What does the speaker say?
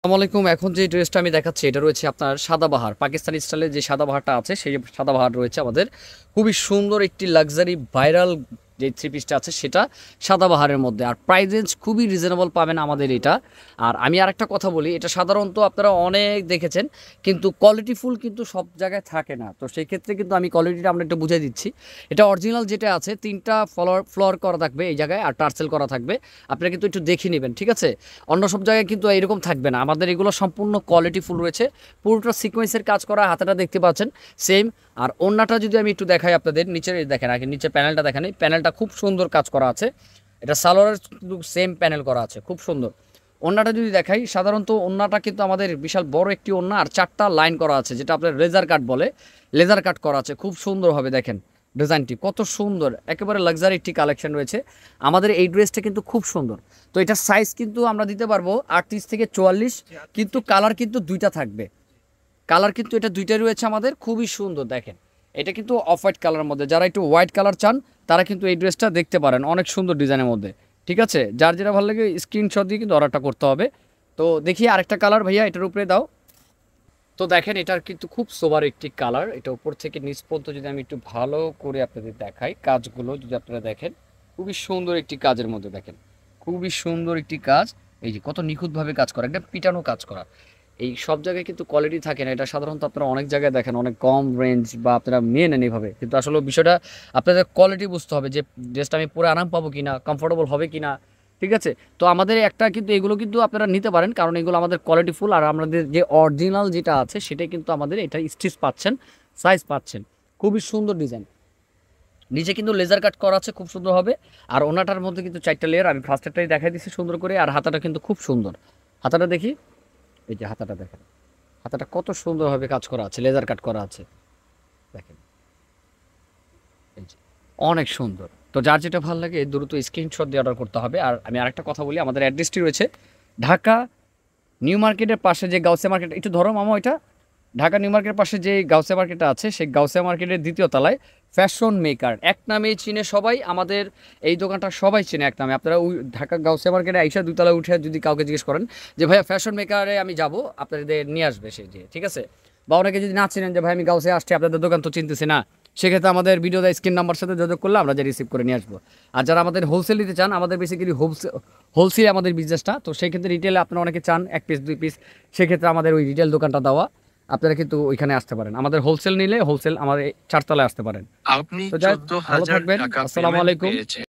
আসসালামু আলাইকুম। এখন যে ড্রেসটা আমি দেখাচ্ছি এটা রয়েছে আপনার সাদাবাহার পাকিস্তানি স্টাইলের যে সাদাবাহারটা আছে সেই সাদাবাহার রয়েছে আমাদের। খুবই সুন্দর একটি লাক্সারি ভাইরাল যে থ্রি পিসটা আছে সেটা সাদাবাহারের মধ্যে, আর প্রাইস রেঞ্জ খুবই রিজনেবল পাবেন আমাদের এটা। আর আমি আরেকটা কথা বলি, এটা সাধারণত আপনারা অনেক দেখেছেন কিন্তু কোয়ালিটিফুল কিন্তু সব জায়গায় থাকে না, তো সেই ক্ষেত্রে কিন্তু আমি কোয়ালিটিটা আমরা একটু বুঝিয়ে দিচ্ছি। এটা অরিজিনাল যেটা আছে তিনটা ফ্লোর করা থাকবে এই জায়গায়, আর টার্সেল করা থাকবে। আপনারা কিন্তু একটু দেখে নেবেন, ঠিক আছে? অন্য সব জায়গায় কিন্তু এরকম থাকবে না, আমাদের এগুলো সম্পূর্ণ কোয়ালিটিফুল রয়েছে। পুরোটা সিকোয়েন্সের কাজ করা, হাতাটা দেখতে পাচ্ছেন সেম। আর ওন্নাটা যদি আমি একটু দেখাই আপনাদের, নিচে দেখেন আগে, নিচে প্যানেলটা দেখেন, এই প্যানেলটা খুব সুন্দর কাজ করা আছে। এটা সালোয়ারের কিন্তু সেম প্যানেল করা আছে, খুব সুন্দর। ওন্নাটা যদি দেখাই, সাধারণত ওন্নাটা কিন্তু আমাদের বিশাল বড় একটি ওন্না, আর চারটা লাইন করা আছে যেটা আপনার লেজার কাট বলে, লেজার কাট করা আছে খুব সুন্দরভাবে। দেখেন ডিজাইনটি কত সুন্দর, একেবারে লাক্সারি একটি কালেকশন রয়েছে আমাদের। এই ড্রেসটা কিন্তু খুব সুন্দর। তো এটার সাইজ কিন্তু আমরা দিতে পারবো 38 থেকে 44, কিন্তু কালার কিন্তু দুইটা থাকবে। কালার কিন্তু এটা দুইটাই রয়েছে আমাদের, খুবই সুন্দর। দেখেন এটা কিন্তু অফ হোয়াইট কালারের মধ্যে, যারা একটু হোয়াইট কালার চান তারা কিন্তু এই ড্রেসটা দেখতে পারেন, অনেক সুন্দর ডিজাইনের মধ্যে। ঠিক আছে, যার যেটা ভালো লাগে স্ক্রিনশট দিয়ে কিন্তু অর্ডারটা করতে হবে। তো দেখি আরেকটা কালার ভাইয়া, এটার উপরে দাও। তো দেখেন এটার কিন্তু খুব সোবার একটি কালার, এটা উপর থেকে নিচ পর্যন্ত যদি আমি একটু ভালো করে আপনাদের দেখাই, কাজগুলো যদি আপনারা দেখেন, খুবই সুন্দর একটি কাজের মধ্যে। দেখেন খুবই সুন্দর একটি কাজ, এই যে কত নিখুঁতভাবে কাজ করা, একটা পিটানো কাজ করা। এই সব জায়গায় কিন্তু কোয়ালিটি থাকে না, এটা সাধারণত আপনারা অনেক জায়গায় দেখেন অনেক কম রেঞ্জ বা আপনারা নিয়ে নেন এইভাবে, কিন্তু আসলে বিষয়টা আপনাদের কোয়ালিটি বুঝতে হবে যে ড্রেসটা আমি পরে আরাম পাবো কিনা, কমফোর্টেবল হবে কিনা। ঠিক আছে, তো আমাদের একটা কিন্তু এগুলো কিন্তু আপনারা নিতে পারেন, কারণ এগুলো আমাদের কোয়ালিটিফুল, আর আমাদের যে অরিজিনাল যেটা আছে সেটাই কিন্তু আমাদের এটা স্টিচ পাচ্ছেন, সাইজ পাচ্ছেন। খুবই সুন্দর ডিজাইন, নিচে কিন্তু লেজার কাট করা আছে খুব সুন্দর হবে। আর ওনাটার মধ্যে কিন্তু চারটা লেয়ার, আমি ফার্স্টেরটাই দেখাই দিচ্ছি সুন্দর করে। আর হাতাটা কিন্তু খুব সুন্দর, হাতাটা দেখি, এই যে হাতাটা দেখেন, হাতাটা কত সুন্দরভাবে কাজ করা আছে, লেজার কাট করা আছে। দেখেন এই যে অনেক সুন্দর। তো যার যেটা ভালো লাগে দ্রুত স্ক্রিনশট দিয়ে অর্ডার করতে হবে। আর আমি আরেকটা কথা বলি, আমাদের অ্যাড্রেসটি রয়েছে ঢাকা নিউ মার্কেটের পাশে যে গাউসিয়া মার্কেট, একটু ধরো মামা ওইটা, ঢাকা নিউ মার্কেটের পাশে যে গাউসিয়া মার্কেটটা আছে সেই গাউসিয়া মার্কেটের দ্বিতীয় তলায় ফ্যাশন মেকার এক নামেই চিনে সবাই আমাদের। এই দোকানটা সবাই চিনে এক নামে। আপনারা ওই ঢাকা গাউসিয়া মার্কেটে আইসা দুতলায় উঠে যদি কাউকে জিজ্ঞেস করেন যে ভাইয়া ফ্যাশন মেকারে আমি যাব, আপনাদের নিয়ে আসবে সে যে, ঠিক আছে? বা অনেকে যদি না চিনেন যে ভাই আমি গাউসিয়া আসছি, আপনাদের দোকান তো চিনতেছি না, সেক্ষেত্রে আমাদের ভিডিওতে স্ক্রিন নাম্বার সাথে যোগাযোগ করলে আমরা যে রিসিভ করে নিয়ে আসবো। আর যারা আমাদের হোলসেল নিতে চান, আমাদের বেসিক্যালি হোলসেল আমাদের বিজনেসটা, তো সেই ক্ষেত্রে রিটেলে আপনারা অনেকে চান এক পিস দুই পিস, সেক্ষেত্রে আমাদের ওই রিটেল দোকানটা দেওয়া, আপনারা কিন্তু ওইখানে আসতে পারেন। আমাদের হোলসেল নিলে হোলসেল আমাদের চারতলায় আসতে পারেন। আপনি তো যাই হোক, ভালো 14,000 থাকবেন। টাকা আসসালামু পেমেন্ট আলাইকুম। পেয়েছেন।